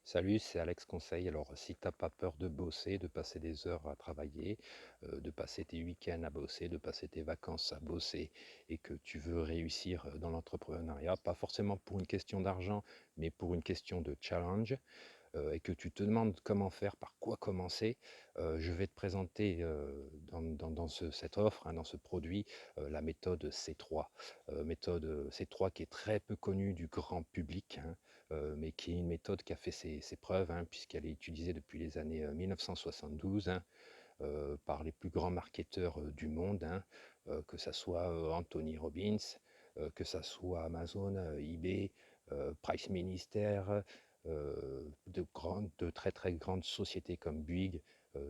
Salut, c'est Alex Conseil. Alors, si t'as pas peur de bosser, de passer des heures à travailler, de passer tes week-ends à bosser, de passer tes vacances à bosser, et que tu veux réussir dans l'entrepreneuriat, pas forcément pour une question d'argent, mais pour une question de challenge, et que tu te demandes comment faire, par quoi commencer, je vais te présenter cette offre, dans ce produit, la méthode C3. Méthode C3 qui est très peu connue du grand public, mais qui est une méthode qui a fait ses preuves, puisqu'elle est utilisée depuis les années 1972, par les plus grands marketeurs du monde, que ce soit Anthony Robbins, que ce soit Amazon, eBay, Price Minister, de très très grandes sociétés comme Bouygues.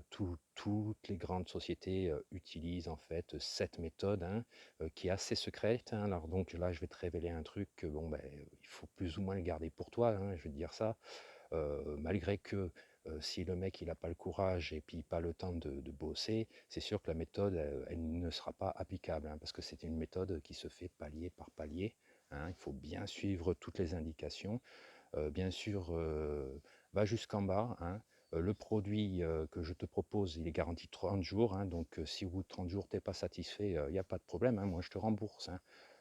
Toutes les grandes sociétés utilisent en fait cette méthode, qui est assez secrète, Alors donc là, je vais te révéler un truc que bon, ben, il faut plus ou moins le garder pour toi, je vais te dire ça. Malgré que si le mec il n'a pas le courage et puis pas le temps de bosser, c'est sûr que la méthode, elle ne sera pas applicable, parce que c'est une méthode qui se fait palier par palier. Il faut bien suivre toutes les indications. Bien sûr, va jusqu'en bas. Le produit que je te propose, il est garanti 30 jours. Donc, si au bout de 30 jours, tu n'es pas satisfait, il n'y a pas de problème. Moi, je te rembourse.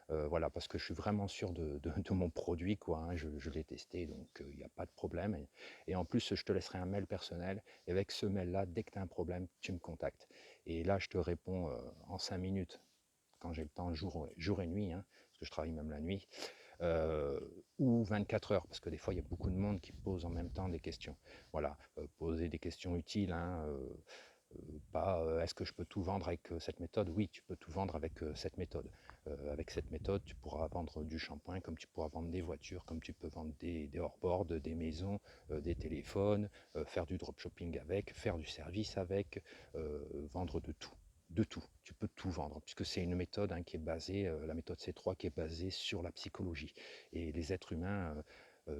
Voilà, parce que je suis vraiment sûr de mon produit, quoi. Je l'ai testé, donc il n'y a pas de problème. Et en plus, je te laisserai un mail personnel. Et avec ce mail-là, dès que tu as un problème, tu me contactes. Et là, je te réponds en 5 minutes, quand j'ai le temps, jour et nuit, parce que je travaille même la nuit, euh, ou 24 heures, parce que des fois, il y a beaucoup de monde qui pose en même temps des questions. Voilà, poser des questions utiles, pas est-ce que je peux tout vendre avec cette méthode? Oui, tu peux tout vendre avec cette méthode. Avec cette méthode, tu pourras vendre du shampoing, comme tu pourras vendre des voitures, comme tu peux vendre des hors-boards, des maisons, des téléphones, faire du dropshipping avec, faire du service avec, vendre de tout. De tout, tu peux tout vendre, puisque c'est une méthode qui est basée, la méthode C3 qui est basée sur la psychologie. Et les êtres humains,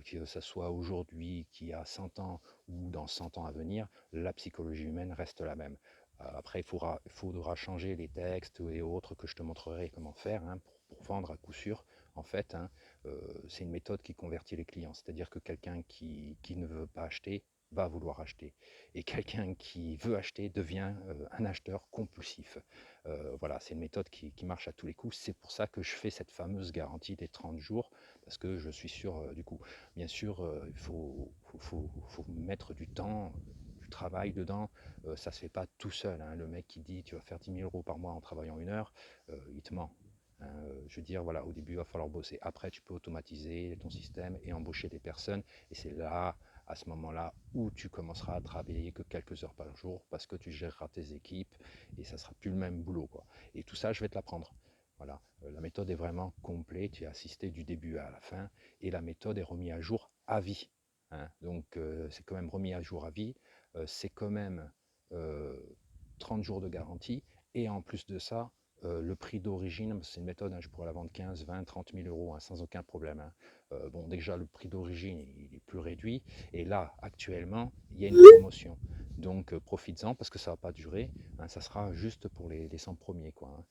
que ce soit aujourd'hui, qui a 100 ans ou dans 100 ans à venir, la psychologie humaine reste la même. Après, il faudra changer les textes et autres que je te montrerai comment faire, pour vendre à coup sûr. En fait, c'est une méthode qui convertit les clients. C'est-à-dire que quelqu'un qui ne veut pas acheter va vouloir acheter. Et quelqu'un qui veut acheter devient un acheteur compulsif. Voilà, c'est une méthode qui marche à tous les coups. C'est pour ça que je fais cette fameuse garantie des 30 jours, parce que je suis sûr du coup. Bien sûr, il faut mettre du temps, du travail dedans. Ça ne se fait pas tout seul. Le mec qui dit tu vas faire 10 000 € par mois en travaillant 1 heure, il te ment. Je veux dire, voilà, au début, il va falloir bosser. Après, tu peux automatiser ton système et embaucher des personnes. Et c'est là, à ce moment-là, où tu commenceras à travailler que quelques heures par jour parce que tu géreras tes équipes et ça sera plus le même boulot, quoi. Et tout ça, je vais te l'apprendre. Voilà, la méthode est vraiment complète. Tu as assisté du début à la fin et la méthode est remise à jour à vie. Donc, c'est quand même remis à jour à vie. C'est quand même euh, 30 jours de garantie. Et en plus de ça, le prix d'origine, c'est une méthode, je pourrais la vendre 15, 20, 30 000 euros, sans aucun problème. Bon, déjà, le prix d'origine, il est plus réduit. Et là, actuellement, il y a une promotion. Donc, profites-en parce que ça ne va pas durer. Ça sera juste pour les 100 premiers, quoi.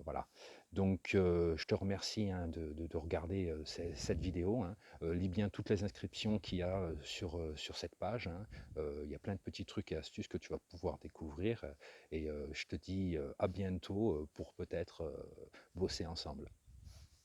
Voilà. Donc, je te remercie de regarder cette vidéo. Lis bien toutes les inscriptions qu'il y a sur cette page. Il y a plein de petits trucs et astuces que tu vas pouvoir découvrir. Et je te dis à bientôt pour peut-être bosser ensemble.